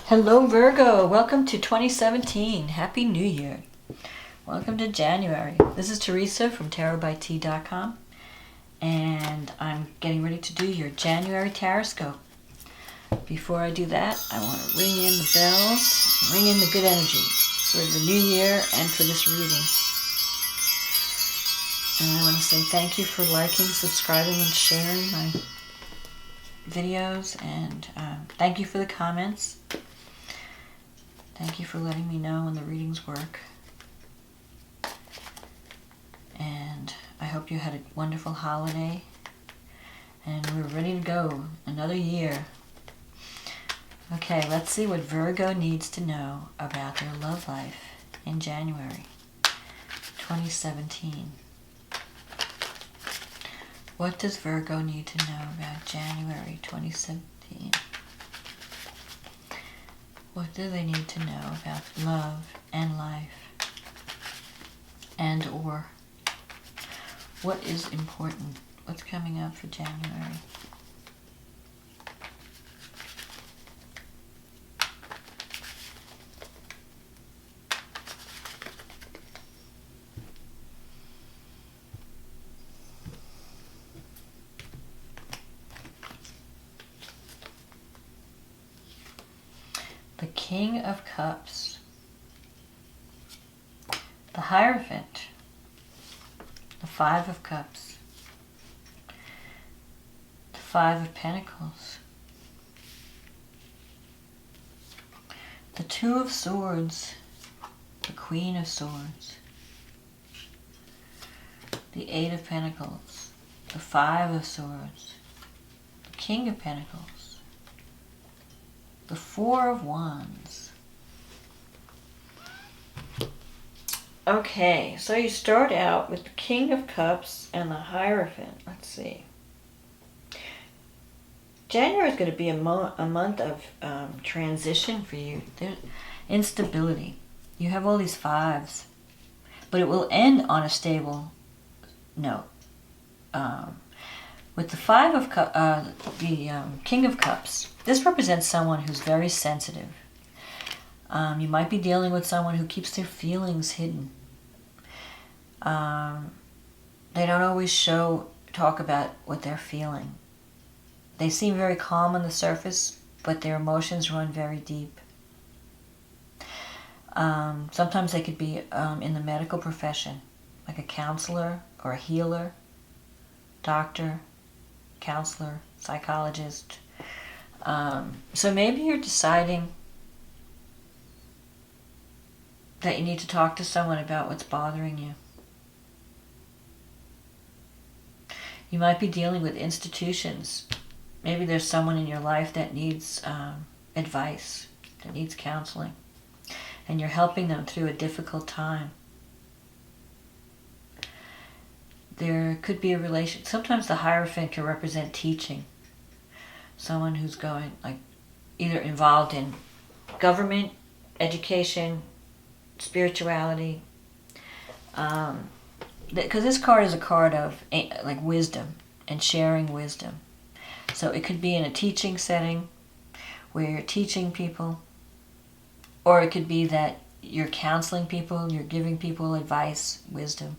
Hello Virgo, welcome to 2017. Happy New Year. Welcome to January. This is Teresa from TarotByT.com, and I'm getting ready to do your January TarotScope. Before I do that, I want to ring in the bells, ring in the good energy for the new year and for this reading. And I want to say thank you for liking, subscribing, and sharing my videos, and thank you for the comments. Thank you for letting me know when the readings work. And I hope you had a wonderful holiday. And we're ready to go. Another year. Okay, let's see what Virgo needs to know about their love life in January 2017. What does Virgo need to know about January 2017? What do they need to know about love and life? And or what is important? What's coming up for January? The King of Cups, the Hierophant, the Five of Cups, the Five of Pentacles, the Two of Swords, the Queen of Swords, the Eight of Pentacles, the Five of Swords, the King of Pentacles, the Four of Wands. Okay, so you start out with the King of Cups and the Hierophant. Let's see. January is going to be a month of transition for you. There's instability. You have all these fives, but it will end on a stable note. With the Five of King of Cups, this represents someone who's very sensitive. You might be dealing with someone who keeps their feelings hidden. They don't always talk about what they're feeling. They seem very calm on the surface, but their emotions run very deep. Sometimes they could be in the medical profession, like a counselor or a healer, doctor, counselor, psychologist. So maybe you're deciding that you need to talk to someone about what's bothering you. You might be dealing with institutions. Maybe there's someone in your life that needs advice, that needs counseling, and you're helping them through a difficult time. There could be a relation. Sometimes the Hierophant can represent teaching. Someone who's going, like, either involved in government, education, spirituality. Because this card is a card of like wisdom and sharing wisdom. So it could be in a teaching setting where you're teaching people, or it could be that you're counseling people, you're giving people advice, wisdom.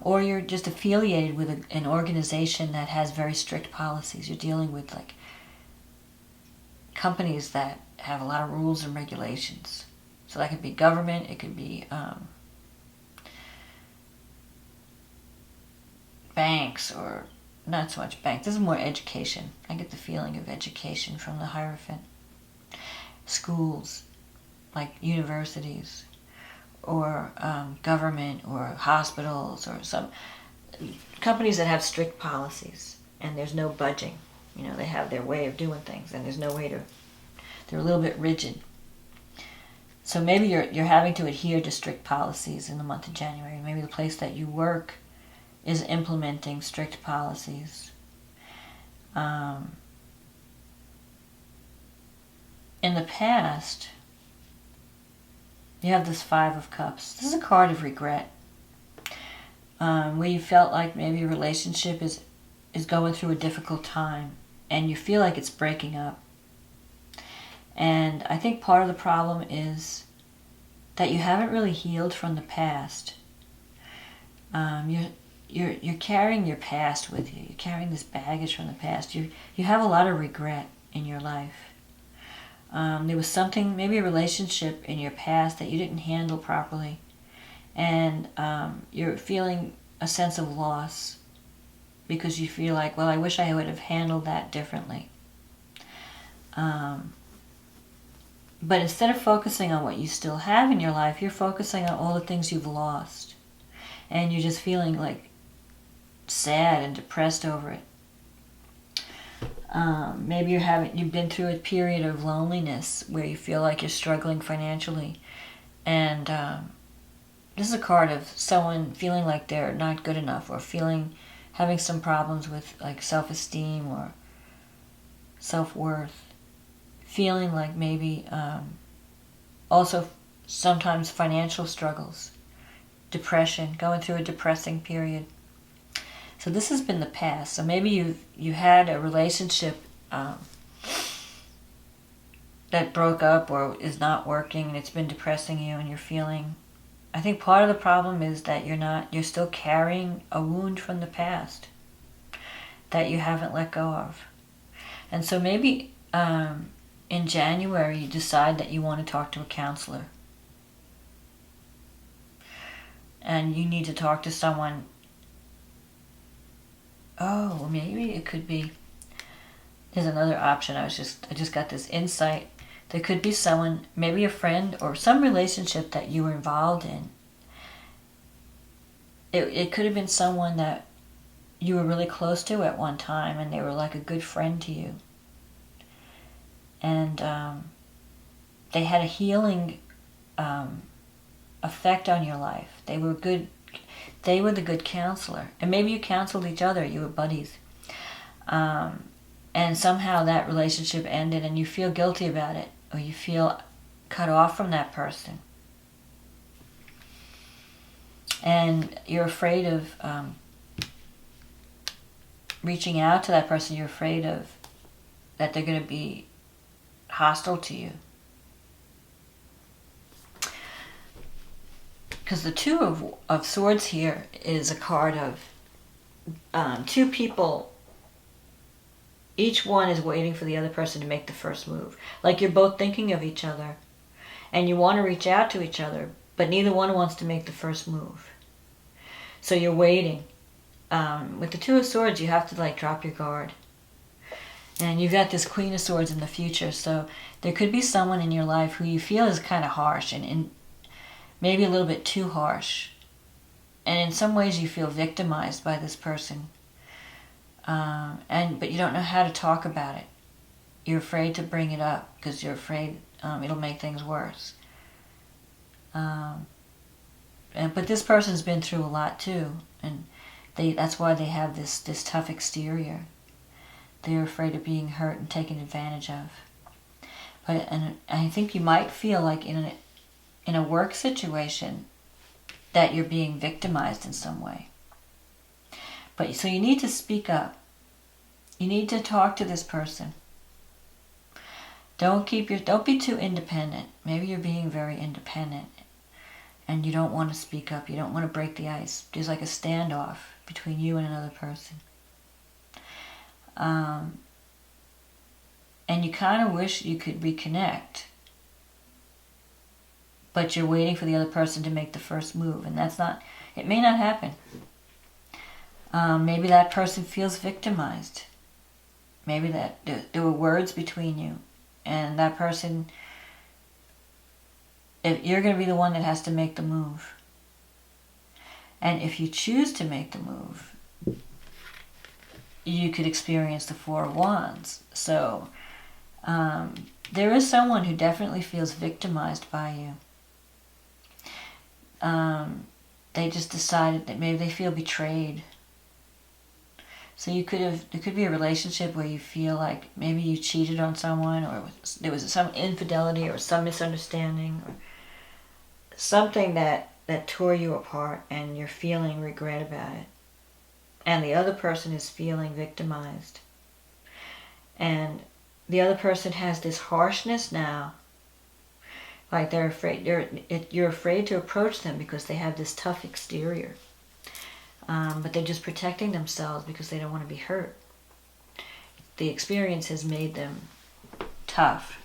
Or you're just affiliated with an organization that has very strict policies. You're dealing with like companies that have a lot of rules and regulations. So that could be government, it could be banks, or not so much banks. This is more education. I get the feeling of education from the Hierophant. Schools, like universities, or government, or hospitals, or some companies that have strict policies and there's no budging. You know, they have their way of doing things and there's no way to, they're a little bit rigid. So maybe you're having to adhere to strict policies in the month of January. Maybe the place that you work is implementing strict policies. In the past, you have this Five of Cups. This is a card of regret, where you felt like maybe a relationship is going through a difficult time and you feel like it's breaking up. And I think part of the problem is that you haven't really healed from the past. You're carrying your past with you. You're carrying this baggage from the past. You have a lot of regret in your life. There was something, maybe a relationship in your past that you didn't handle properly, and you're feeling a sense of loss because you feel like, well, I wish I would have handled that differently. But instead of focusing on what you still have in your life, you're focusing on all the things you've lost, and you're just feeling like sad and depressed over it. Maybe you've been through a period of loneliness where you feel like you're struggling financially, and this is a card of someone feeling like they're not good enough, or having some problems with like self-esteem or self-worth, feeling like maybe also sometimes financial struggles, depression, going through a depressing period. So this has been the past. So maybe you had a relationship that broke up or is not working, and it's been depressing you, and you're feeling. I think part of the problem is that you're still carrying a wound from the past that you haven't let go of. And so maybe in January you decide that you want to talk to a counselor, and you need to talk to someone. Oh, maybe it could be. There's another option. I just got this insight. There could be someone, maybe a friend or some relationship that you were involved in. It could have been someone that you were really close to at one time, and they were like a good friend to you. And they had a healing effect on your life. They were good. They were the good counselor. And maybe you counseled each other. You were buddies. And somehow that relationship ended, and you feel guilty about it, or you feel cut off from that person. And you're afraid of reaching out to that person. You're afraid of that they're going to be hostile to you. Because the Two of Swords here is a card of two people. Each one is waiting for the other person to make the first move. Like you're both thinking of each other, and you want to reach out to each other, but neither one wants to make the first move. So you're waiting. With the Two of Swords, you have to like drop your guard. And you've got this Queen of Swords in the future, so there could be someone in your life who you feel is kind of harsh and maybe a little bit too harsh. And in some ways you feel victimized by this person. But you don't know how to talk about it. You're afraid to bring it up because you're afraid it'll make things worse. But this person's been through a lot too, and that's why they have this tough exterior. They're afraid of being hurt and taken advantage of. And I think you might feel like in a work situation that you're being victimized in some way. But so you need to speak up. You need to talk to this person. Don't be too independent. Maybe you're being very independent and you don't want to speak up. You don't want to break the ice. There's like a standoff between you and another person. And you kind of wish you could reconnect, but you're waiting for the other person to make the first move, and it may not happen. Maybe that person feels victimized. Maybe that there were words between you, and that person, if you're going to be the one that has to make the move. And if you choose to make the move, you could experience the Four of Wands. So there is someone who definitely feels victimized by you. They just decided that maybe they feel betrayed. So there could be a relationship where you feel like maybe you cheated on someone, or there was some infidelity or some misunderstanding, or something that tore you apart, and you're feeling regret about it. And the other person is feeling victimized. And the other person has this harshness now. Like they're afraid, you're afraid to approach them because they have this tough exterior. But they're just protecting themselves because they don't want to be hurt. The experience has made them tough.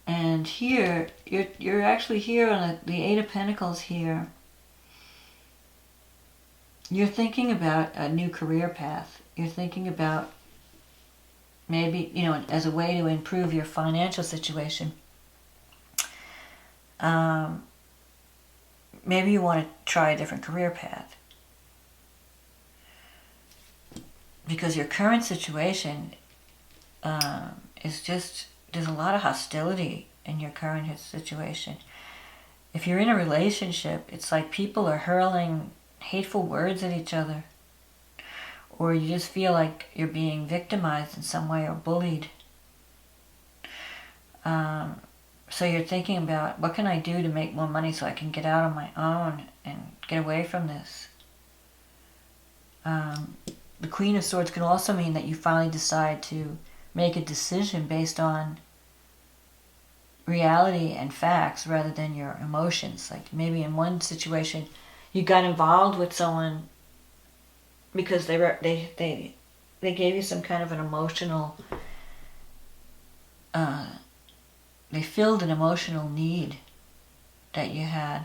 And here, you're actually here on the Eight of Pentacles here. You're thinking about a new career path. You're thinking about maybe, as a way to improve your financial situation. Maybe you want to try a different career path. Because your current situation is just, there's a lot of hostility in your current situation. If you're in a relationship, it's like people are hurling hateful words at each other. Or you just feel like you're being victimized in some way or bullied. So you're thinking about, what can I do to make more money so I can get out on my own and get away from this? The Queen of Swords can also mean that you finally decide to make a decision based on reality and facts rather than your emotions. Like maybe in one situation you got involved with someone because they gave you some kind of an emotional, they filled an emotional need that you had.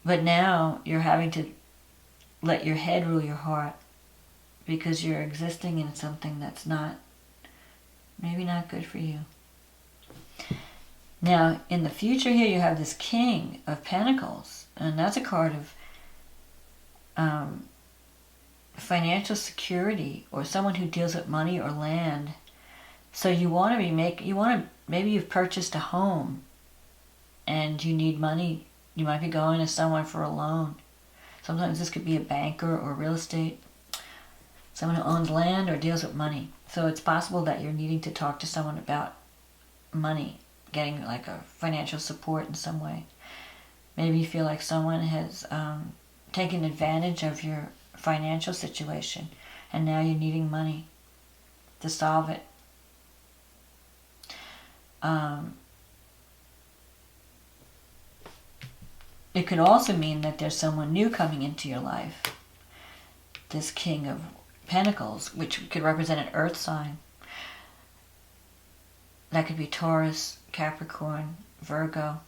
But now you're having to let your head rule your heart because you're existing in something that's maybe not good for you. Now, in the future here, you have this King of Pentacles, and that's a card of financial security, or someone who deals with money or land. So you want to maybe you've purchased a home and you need money. You might be going to someone for a loan. Sometimes this could be a banker or real estate, someone who owns land or deals with money. So it's possible that you're needing to talk to someone about money, getting like a financial support in some way. Maybe you feel like someone has taken advantage of your financial situation and now you're needing money to solve it. It could also mean that there's someone new coming into your life. This King of Pentacles, which could represent an earth sign. That could be Taurus, Capricorn, Virgo.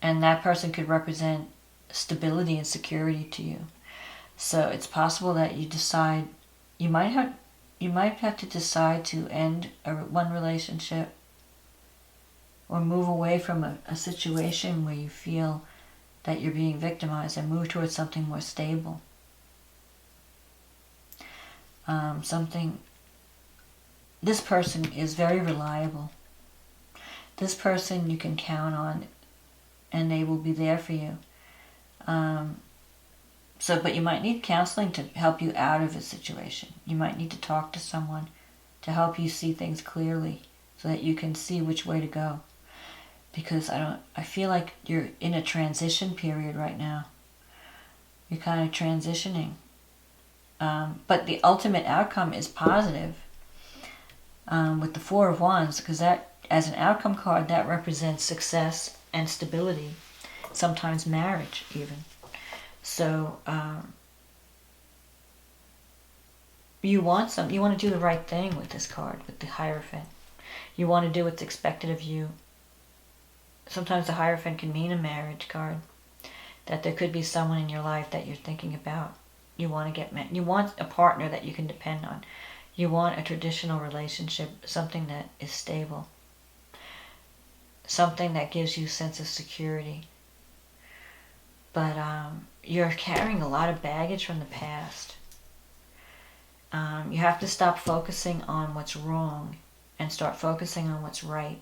And that person could represent stability and security to you. So it's possible that you decide, you might have to decide to end one relationship or move away from a situation where you feel that you're being victimized and move towards something more stable. This person is very reliable. This person you can count on and they will be there for you. But you might need counseling to help you out of a situation. You might need to talk to someone to help you see things clearly so that you can see which way to go. Because I feel like you're in a transition period right now. You're kind of transitioning. But the ultimate outcome is positive with the Four of Wands, because that, as an outcome card, that represents success and stability, sometimes marriage even. So you want to do the right thing with this card, with the Hierophant. You want to do what's expected of you. Sometimes the Hierophant can mean a marriage card, that there could be someone in your life that you're thinking about. You want to get married. You want a partner that you can depend on. You want a traditional relationship, something that is stable, something that gives you a sense of security. But you're carrying a lot of baggage from the past. You have to stop focusing on what's wrong and start focusing on what's right.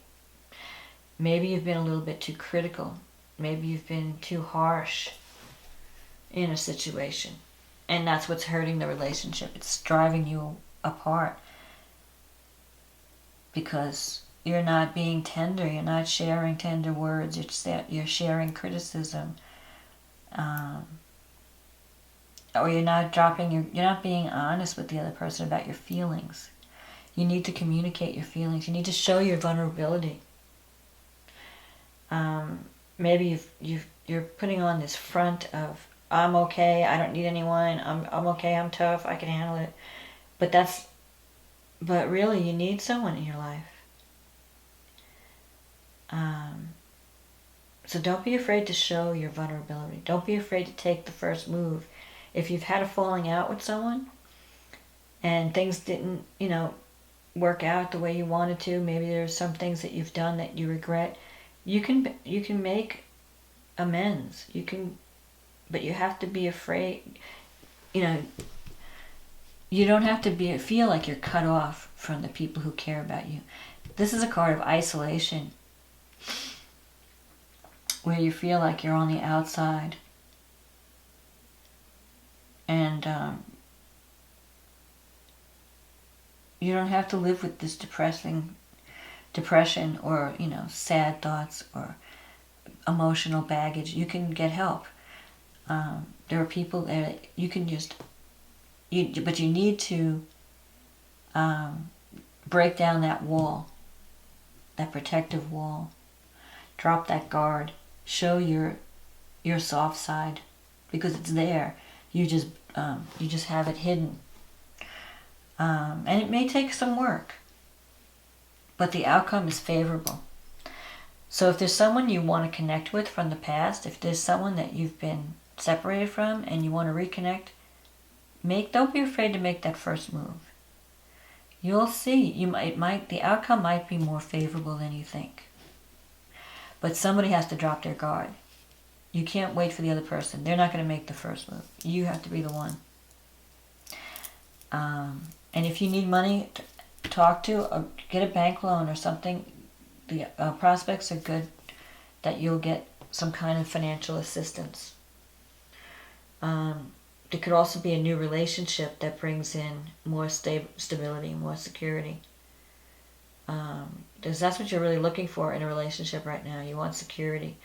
Maybe you've been a little bit too critical. Maybe you've been too harsh in a situation. And that's what's hurting the relationship. It's driving you apart. Because you're not being tender. You're not sharing tender words. You're sharing criticism. or you're not being honest with the other person about your feelings. You need to communicate your feelings. You need to show your vulnerability. Maybe you're putting on this front of, I'm okay, I don't need anyone, I'm okay, I'm tough, I can handle it. But really, you need someone in your life. So don't be afraid to show your vulnerability. Don't be afraid to take the first move. If you've had a falling out with someone and things didn't, work out the way you wanted to, maybe there's some things that you've done that you regret, you can make amends. But you have to be afraid. You don't have to feel like you're cut off from the people who care about you. This is a card of isolation, where you feel like you're on the outside. And you don't have to live with this depression or, sad thoughts or emotional baggage. You can get help. There are people there you can but you need to break down that wall, that protective wall. Drop that guard. Show your soft side, because it's there. You just have it hidden. And it may take some work, but the outcome is favorable. So if there's someone you want to connect with from the past, if there's someone that you've been separated from and you want to reconnect, don't be afraid to make that first move. You'll see, the outcome might be more favorable than you think. But somebody has to drop their guard. You can't wait for the other person. They're not going to make the first move. You have to be the one. And if you need money to talk to, or get a bank loan or something, the prospects are good that you'll get some kind of financial assistance. It could also be a new relationship that brings in more stability, more security. Because that's what you're really looking for in a relationship right now. You want security.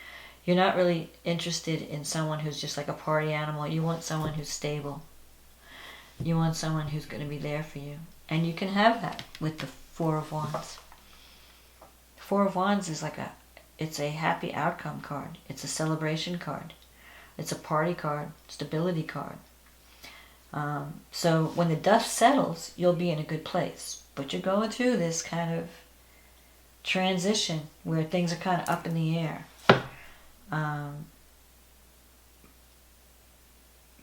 You're not really interested in someone who's just like a party animal. You want someone who's stable. You want someone who's going to be there for you. And you can have that with the Four of Wands. Four of Wands is it's a happy outcome card. It's a celebration card. It's a party card, stability card. So when the dust settles, you'll be in a good place. But you're going through this kind of transition where things are kind of up in the air.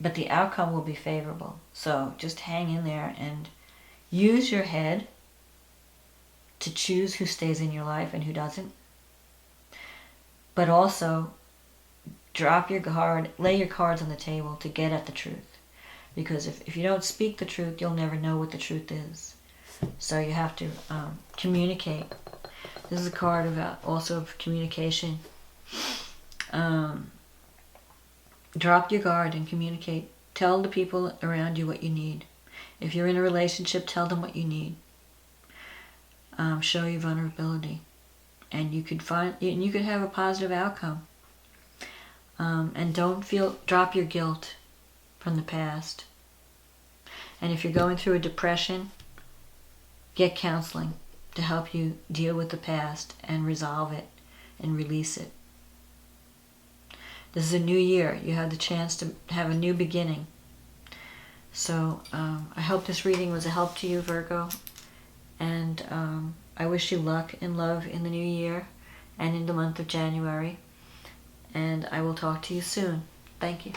But the outcome will be favorable. So just hang in there and use your head to choose who stays in your life and who doesn't. But also drop your guard, lay your cards on the table to get at the truth. Because if you don't speak the truth, you'll never know what the truth is. So you have to communicate. This is a card also of communication. Drop your guard and communicate. Tell the people around you what you need. If you're in a relationship, tell them what you need. Show your vulnerability, and you could have a positive outcome. And drop your guilt from the past. And if you're going through a depression, get counseling to help you deal with the past and resolve it and release it. This is a new year. You have the chance to have a new beginning. So I hope this reading was a help to you, Virgo. And I wish you luck and love in the new year and in the month of January. And I will talk to you soon. Thank you.